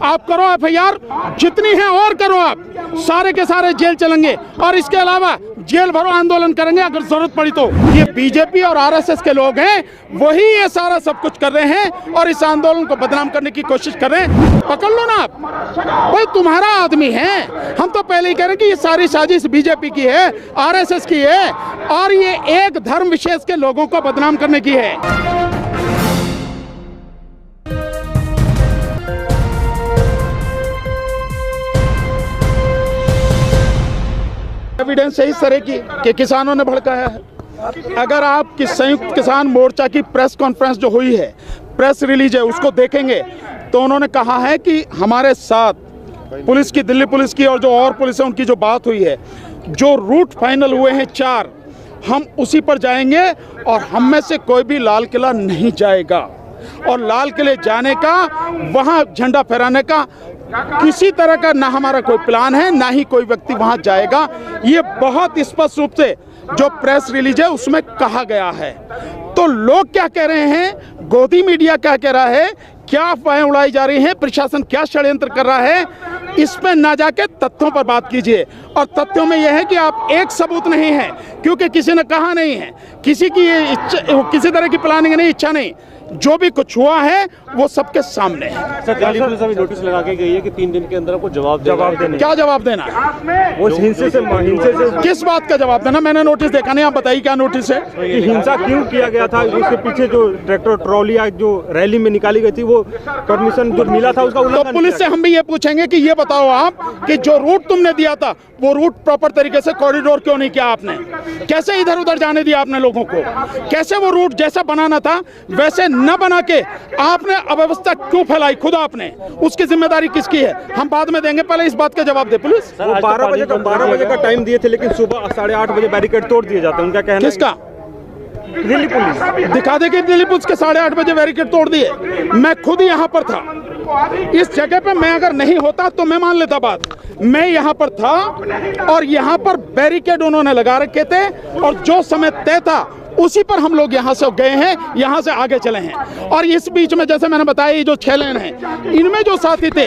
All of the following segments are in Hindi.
आप करो एफआईआर जितनी है और करो, आप सारे के सारे जेल चलेंगे और इसके अलावा जेल भरो आंदोलन करेंगे अगर जरूरत पड़ी तो। ये बीजेपी और आरएसएस के लोग हैं, वही ये सारा सब कुछ कर रहे हैं और इस आंदोलन को बदनाम करने की कोशिश कर रहे हैं। पकड़ लो ना आप, भाई तुम्हारा आदमी है। हम तो पहले ही कह रहे हैं कि ये सारी साजिश बीजेपी की है, आरएसएस की है और ये एक धर्म विशेष के लोगों को बदनाम करने की है। एविडेंस है इस तरह की कि किसानों ने भड़काया है। अगर आप संयुक्त किसान मोर्चा की प्रेस कॉन्फ्रेंस जो हुई है, प्रेस रिलीज है, उसको देखेंगे तो उन्होंने कहा है कि हमारे साथ पुलिस की, दिल्ली पुलिस की और जो और पुलिस है उनकी जो बात हुई है, जो रूट फाइनल हुए हैं 4, हम उसी पर जाएंगे और हम में से कोई भी लाल किला नहीं जाएगा और लाल किले जाने का, वहाँ झंडा फहराने का किसी तरह का ना हमारा कोई प्लान है, ना ही कोई व्यक्ति वहां जाएगा। ये बहुत स्पष्ट रूप से जो प्रेस रिलीज है उसमें कहा गया है। तो लोग क्या कह रहे हैं, गोदी मीडिया क्या कह रहा है, क्या अफवाहें उड़ाई जा रही हैं, प्रशासन क्या षड्यंत्र कर रहा है, इस पे ना जाके तथ्यों पर बात कीजिए। और तथ्यों में यह है कि आप एक सबूत नहीं है, क्योंकि किसी ने कहा नहीं है, किसी की किसी तरह की प्लानिंग नहीं, इच्छा नहीं, जो भी कुछ हुआ है वो सबके सामने है। सर, दिल्ली पुलिस अभी नोटिस लगा के गई है कि 3 दिन के अंदर आपको जवाब देना। क्या जवाब देना? वो हिंसे से किस बात का जवाब देना? मैंने नोटिस देखा नहीं, आप बताइए क्या नोटिस है? कि हिंसा क्यों किया गया था, उसके पीछे जो ट्रैक्टर ट्रॉली जो रैली में निकाली गई थी, वो परमिशन जो मिला था उसका उल्लंघन। तो पुलिस से हम भी ये पूछेंगे कि ये बताओ आप कि जो रूट तुमने दिया था वो रूट प्रॉपर तरीके से कॉरिडोर क्यों नहीं किया आपने? कैसे इधर उधर जाने दिया आपने लोगों को? कैसे वो रूट जैसा बनाना था वैसे न बना के आपने अव्यवस्था क्यों फैलाई खुद आपने? उसकी जिम्मेदारी किसकी है? हम बाद में देंगे, पहले इस बात का जवाब दे पुलिस। 12 बजे का टाइम दिए थे, लेकिन सुबह 8:30 बजे बैरिकेड तोड़ दिए जाते हैं, उनका कहना है। किसका? दिल्ली पुलिस। दिखा दे कि दिल्ली पुलिस के 8:30 बजे बैरिकेड तोड़ दिए। मैं खुद यहाँ पर था, इस जगह पे मैं अगर नहीं होता तो मैं मान लेता बात। मैं यहाँ पर था और यहाँ पर बैरिकेड उन्होंने लगा रखे थे और जो समय तय था उसी पर हम लोग यहाँ से गए हैं, यहाँ से आगे चले हैं। और इस बीच में जैसे मैंने बताया, ये जो 6 लेन हैं, इनमें जो साथी थे,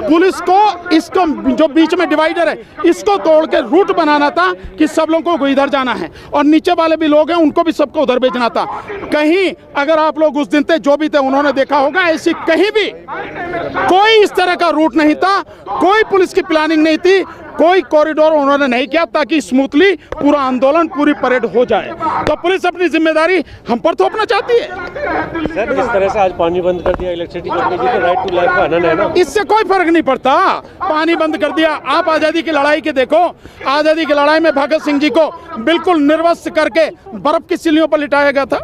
पुलिस को इसको जो बीच में डिवाइडर है इसको तोड़ के रूट बनाना था कि सब लोगों को इधर जाना है और नीचे वाले भी लोग हैं उनको भी सबको उधर भेजना था। कहीं अगर आप लोग उस दिन थे, जो भी थे, उन्होंने देखा होगा, ऐसी कहीं भी कोई इस तरह का रूट नहीं था, कोई पुलिस की प्लानिंग नहीं थी, कोई कॉरिडोर उन्होंने नहीं किया ताकि स्मूथली पूरा आंदोलन, पूरी परेड हो जाए। तो पुलिस अपनी जिम्मेदारी हम पर थोपना चाहती है। सर, जिस तरह से आज पानी बंद कर दिया, इलेक्ट्रिसिटी बंद कर दी, तो राइट टू लाइफ का हनन है ना? इससे कोई फर्क नहीं पड़ता, पानी बंद कर दिया। आप आजादी की लड़ाई के देखो, आजादी की लड़ाई में भगत सिंह जी को बिल्कुल निर्वस्त्र करके बर्फ की सिल्लियों पर लिटाया गया था।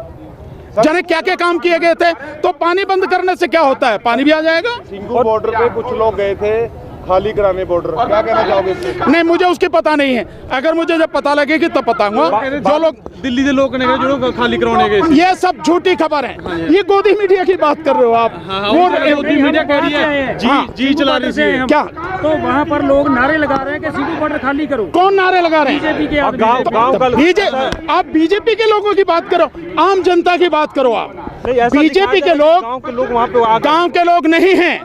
जाने क्या क्या काम किए गए थे। तो पानी बंद करने से क्या होता है? पानी भी आ जाएगा। सिंघू बॉर्डर पे कुछ लोग गए थे खाली कराने बॉर्डर, क्या कहना चाहोगे इससे? नहीं, मुझे उसकी पता नहीं है। अगर मुझे जब पता लगेगी तब बताऊंगा। जो लोग दिल्ली के लोग ने जो लोग खाली करवाने गए, ये सब झूठी खबर है। ये गोदी मीडिया की बात कर रहे हो आप। वो गोदी मीडिया कह रही है जी चला रही है क्या? तो वहाँ पर लोग नारे लगा रहे हैं कि सिंघू बॉर्डर खाली करो। कौन नारे लगा रहे हैं? बीजेपी के गाँव आप बीजेपी के लोगों की बात करो, आम जनता की बात करो। आप बीजेपी के लोग, वहाँ पे गाँव के लोग नहीं हैं।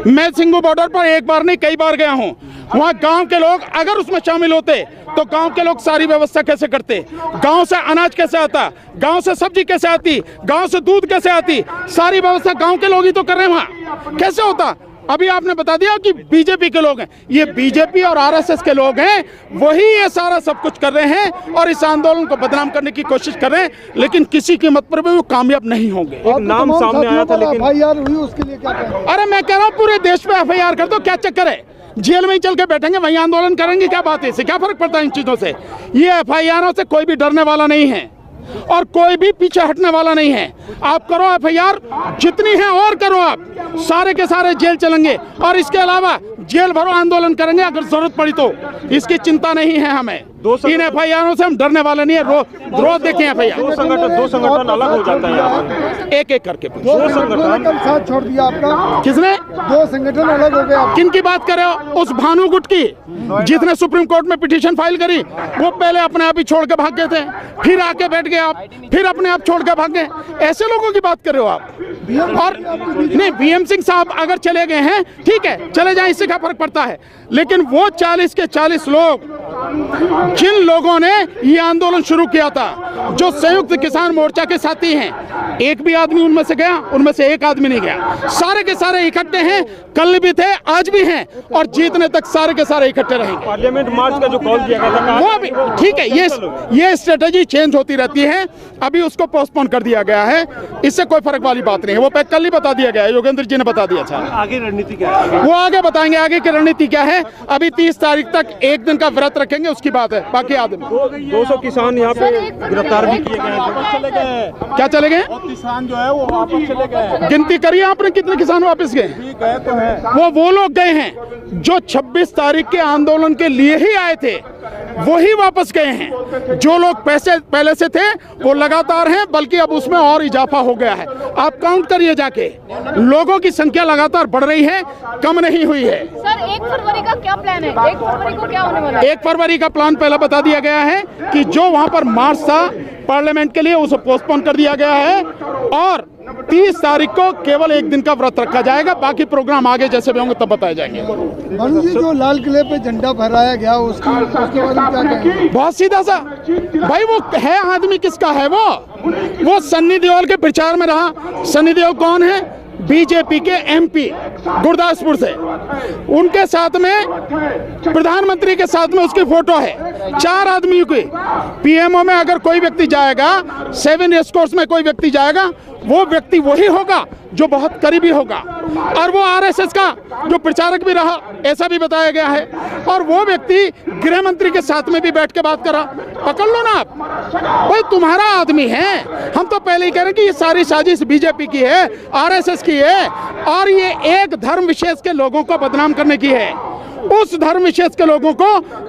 मैं सिंघू बॉर्डर पर एक बार नहीं कई बार गया हूँ। वहाँ गांव के लोग अगर उसमें शामिल होते तो गांव के लोग सारी व्यवस्था कैसे करते? गांव से अनाज कैसे आता? गांव से सब्जी कैसे आती? गांव से दूध कैसे आती? सारी व्यवस्था गांव के लोग ही तो कर रहे हैं। वहाँ कैसे होता? अभी आपने बता दिया कि बीजेपी के लोग हैं। ये बीजेपी और आरएसएस के लोग हैं, वही ये सारा सब कुछ कर रहे हैं और इस आंदोलन को बदनाम करने की कोशिश कर रहे हैं, लेकिन किसी कीमत पर भी वो कामयाब नहीं होंगे। एक नाम सामने आया था, लेकिन एफआईआर हुई, उसके लिए क्या कहें? अरे मैं कह रहा हूँ पूरे देश में एफआईआर कर दो, क्या चक्कर है? जेल में ही चल के बैठेंगे, वहीं आंदोलन करेंगे, क्या बात है? इससे क्या फर्क पड़ता है इन चीजों से? ये एफआईआर से कोई भी डरने वाला नहीं है और कोई भी पीछे हटने वाला नहीं है। आप करो एफआईआर जितनी है और करो, आप सारे के सारे जेल चलेंगे और इसके अलावा जेल भरो आंदोलन करेंगे अगर जरूरत पड़ी तो। इसकी चिंता नहीं है हमें। इन FIR से हम डरने वाले नहीं है। रोज देखें FIR। दो संगठन अलग हो जाता है यहाँ पे। एक एक करके दो संगठन कल साथ छोड़ दिया आपका, किसने? 2 संगठन अलग हो गए। किन की बात कर रहे हो? उस भानु गुट की, जिसने सुप्रीम कोर्ट में पिटीशन फाइल करी, वो पहले अपने आप ही छोड़ के भाग गए थे, फिर आके बैठ गए आप, फिर अपने आप छोड़ के भाग गए। ऐसे लोगों की बात कर रहे हो आप? और नहीं, VM सिंह साहब अगर चले गए हैं ठीक है, चले जाएं, इससे क्या फर्क पड़ता है। लेकिन वो 40 के 40 लोग, जिन लोगों ने ये आंदोलन शुरू किया था, जो संयुक्त किसान मोर्चा के साथी हैं, एक भी आदमी उनमें से गया? उनमें से एक आदमी नहीं गया। सारे के सारे इकट्ठे हैं, कल भी थे, आज भी हैं, और जीतने तक सारे के सारे इकट्ठे रहेंगे। पार्लियामेंट मार्च का जो कॉल दिया गया था वो भी ठीक है, ये स्ट्रेटेजी चेंज होती रहती है। अभी उसको पोस्टपोन कर दिया गया है, इससे कोई फर्क वाली बात नहीं है। वो कल ही बता दिया गया है, योगेंद्र जी ने बता दिया था। आगे रणनीति क्या है? वो आगे बताएंगे आगे की रणनीति क्या है। अभी 30 तारीख तक एक दिन का व्रत रखेंगे, उसकी बात है। बाकी आदमी 200 किसान यहाँ पे गिरफ्तार भी किए गए हैं। चले गए, क्या चले गए? किसान जो है वो वापस चले गए। गिनती करिए आपने, कितने किसान वापस गए? गए तो है। वो लोग गए हैं जो 26 तारीख के आंदोलन के लिए ही आए थे, वही वापस गए हैं। जो लोग पैसे पहले से थे वो लगातार हैं, बल्कि अब उसमें और इजाफा हो गया है। आप काउंट करिए जाके, लोगों की संख्या लगातार बढ़ रही है, कम नहीं हुई है। सर 1 फरवरी का क्या प्लान है? 1 फरवरी को क्या होने वाला है? 1 फरवरी का प्लान पहले बता दिया गया है कि जो वहां पर मार्च था पार्लियामेंट के लिए, उसे पोस्टपोन कर दिया गया है, और 30 तारीख को केवल एक दिन का व्रत रखा जाएगा। बाकी प्रोग्राम आगे जैसे भी होंगे तब बताए जाएंगे। मनु जी, जो लाल किले पे झंडा फहराया गया उसके बारे में क्या कहेंगे? बहुत सीधा सा भाई, वो है आदमी किसका है? वो सन्नी देओल के प्रचार में रहा। सन्नी देओल कौन है? बीजेपी के MP गुरदासपुर से। उनके साथ में प्रधानमंत्री के साथ में उसकी फोटो है। 4 आदमियों की PMO में अगर कोई व्यक्ति जाएगा, 7 एस्कॉर्ट्स में कोई व्यक्ति जाएगा, वो व्यक्ति वही होगा जो बहुत करीबी होगा, और वो RSS का जो प्रचारक भी रहा, ऐसा भी बताया गया है। और वो व्यक्ति गृह मंत्री के साथ में भी बैठ के बात करा। पकड़ लो ना आप, भाई तुम्हारा आदमी है। हम तो पहले ही कह रहे हैं कि ये सारी साजिश BJP की है, RSS की है, और ये एक धर्म विशेष के लोगों को बदनाम करने की है। उस धर्म विशेष के लोगों को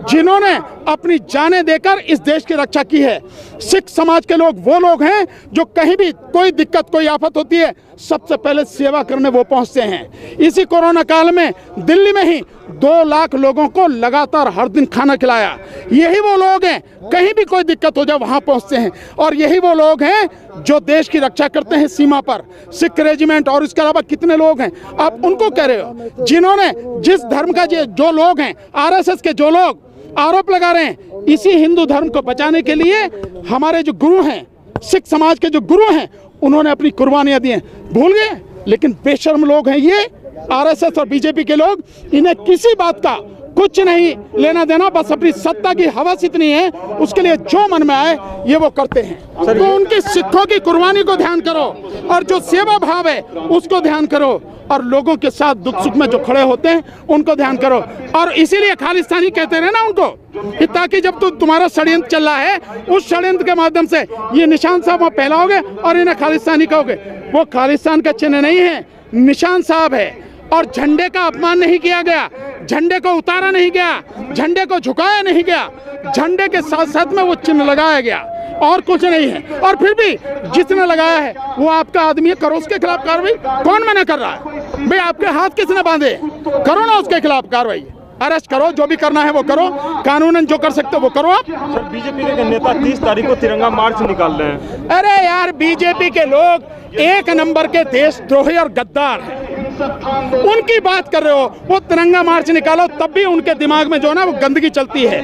जिन्होंने अपनी जानें देकर इस देश की रक्षा की है। सिख समाज के लोग वो लोग हैं जो कहीं भी कोई दिक्कत, कोई आफत होती है, सबसे पहले सेवा करने वो पहुंचते हैं। इसी कोरोना काल में दिल्ली में ही 2 लाख लोगों को लगातार हर दिन खाना खिलाया। यही वो लोग हैं, कहीं भी कोई दिक्कत हो जाए वहां पहुंचते हैं। और यही वो लोग हैं जो देश की रक्षा करते हैं सीमा पर। सिख रेजिमेंट और इसके अलावा कितने लोग हैं, आप उनको कह रहे हो, जिन्होंने जिस धर्म का जो लोग हैं, RSS के जो लोग आरोप लगा रहे हैं, इसी हिंदू धर्म को बचाने के लिए हमारे जो गुरु हैं, सिख समाज के जो गुरु हैं, उन्होंने अपनी कुर्बानियां दी हैं। भूल गए? लेकिन बेशर्म लोग हैं ये RSS और BJP के लोग। इन्हें किसी बात का कुछ नहीं लेना देना, बस अपनी सत्ता की हवस इतनी है, उसके लिए जो मन में आए ये वो करते हैं। तो उनकी सिखों की कुर्बानी को ध्यान करो, और जो सेवा भाव है उसको ध्यान करो, और लोगों के साथ दुख सुख में जो खड़े होते हैं उनको ध्यान करो। और इसीलिए खालिस्तानी कहते रहे ना उनको, कि ताकि जब तुम्हारा षड्यंत्र चल रहा है, उस षड्यंत्र के माध्यम से ये निशान साहब वहाँ फैलाओगे और इन्हें खालिस्तानी कहोगे। वो खालिस्तान का चिन्ह नहीं है, निशान साहब है। और झंडे का अपमान नहीं किया गया, झंडे को उतारा नहीं गया, झंडे को झुकाया नहीं गया, झंडे के साथ साथ में वो चिन्ह लगाया गया, और कुछ नहीं है। और फिर भी जिसने लगाया है वो आपका आदमी है, करो उसके खिलाफ कार्रवाई। कौन मना कर रहा है भाई? आपके हाथ किसने बांधे? करो ना उसके खिलाफ कार्रवाई, अरेस्ट करो, जो भी करना है वो करो, कानूनन जो कर सकते हो वो करो आप। सर BJP के नेता 30 तारीख को तिरंगा मार्च निकाल रहे हैं। अरे यार, BJP के लोग 1 नंबर के देशद्रोही और गद्दार हैं। उनकी बात कर रहे हो, वो तिरंगा मार्च निकालो, तब भी उनके दिमाग में जो है ना वो गंदगी चलती है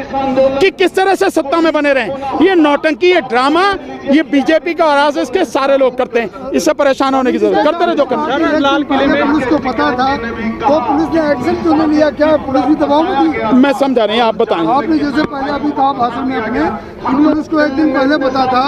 कि किस तरह से सत्ता में बने रहें। ये नौटंकी, ये ड्रामा, ये BJP का और RSS के सारे लोग करते हैं। इससे परेशान होने की जरूरत, करते रहे जो करना। लाल किले में पुलिस को पता था तो पुलिस ने एक्शन क्यों नहीं लिया? क्या पुलिस भी दबाव में थी? मैं समझा नहीं, आप बताएं। आपने जैसे पहले अभी कहा भाषण में अपने, पुलिस को एक दिन पहले पता था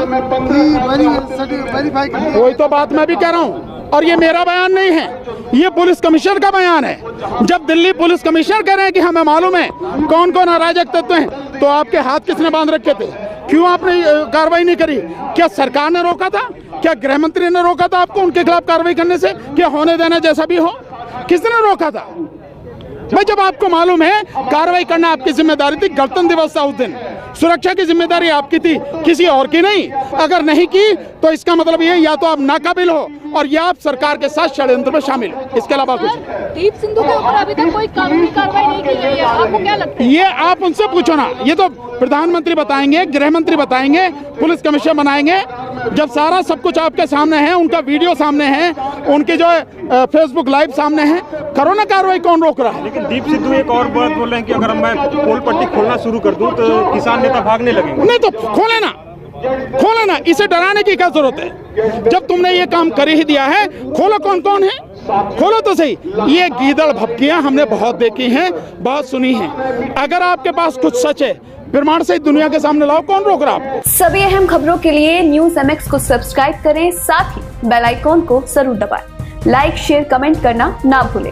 कि वेरीफाई कर। वही तो बात मैं भी कह रहा हूँ, और ये मेरा बयान नहीं है, ये पुलिस कमिश्नर का बयान है। जब दिल्ली पुलिस कमिश्नर कह रहे हैं कि हमें मालूम है कौन कौन अराजक तत्व हैं, तो आपके हाथ किसने बांध रखे थे? क्यों आपने कार्रवाई नहीं करी? क्या सरकार ने रोका था? क्या गृह मंत्री ने रोका था आपको उनके खिलाफ कार्रवाई करने से? क्या होने देना जैसा भी हो? किसने रोका था भाई? जब आपको मालूम है कार्रवाई करना आपकी जिम्मेदारी थी, गणतंत्र दिवस था उस दिन, सुरक्षा की जिम्मेदारी आपकी थी, किसी और की नहीं। अगर नहीं की तो इसका मतलब ये या तो आप नाकाबिल हो और या आप सरकार के साथ षड्यंत्र में शामिल हो, इसके अलावा कुछ नहीं। दीप सिंधु के ऊपर अभी तक कोई कानूनी कार्रवाई नहीं की गई है, आपको क्या लगता है? ये आप उनसे पूछो ना, ये तो प्रधानमंत्री बताएंगे, गृह मंत्री बताएंगे, पुलिस कमिश्नर बनाएंगे। जब सारा सब कुछ आपके सामने है, उनका वीडियो सामने है, उनके जो फेसबुक लाइव सामने है, करो ना कार्रवाई, कौन रोक रहा है? लेकिन दीप सिद्धू एक और बात बोल रहे हैं कि अगर मैं पोल पट्टी खोलना शुरू कर दूं तो किसान नेता भागने लगेंगे। नहीं तो खोले ना, खोले ना, इसे डराने की क्या जरूरत है? जब तुमने ये काम कर ही दिया है, खोलो, कौन कौन है, खोलो तो सही। ये गीदड़ भपकियां हमने बहुत देखी हैं, बहुत सुनी हैं। अगर आपके पास कुछ सच है, प्रमाण से दुनिया के सामने लाओ, कौन रोक रहा आपको? सभी अहम खबरों के लिए न्यूज़ MX को सब्सक्राइब करें, साथ ही बेल आइकॉन को जरूर दबाएं। लाइक, शेयर, कमेंट करना ना भूलें।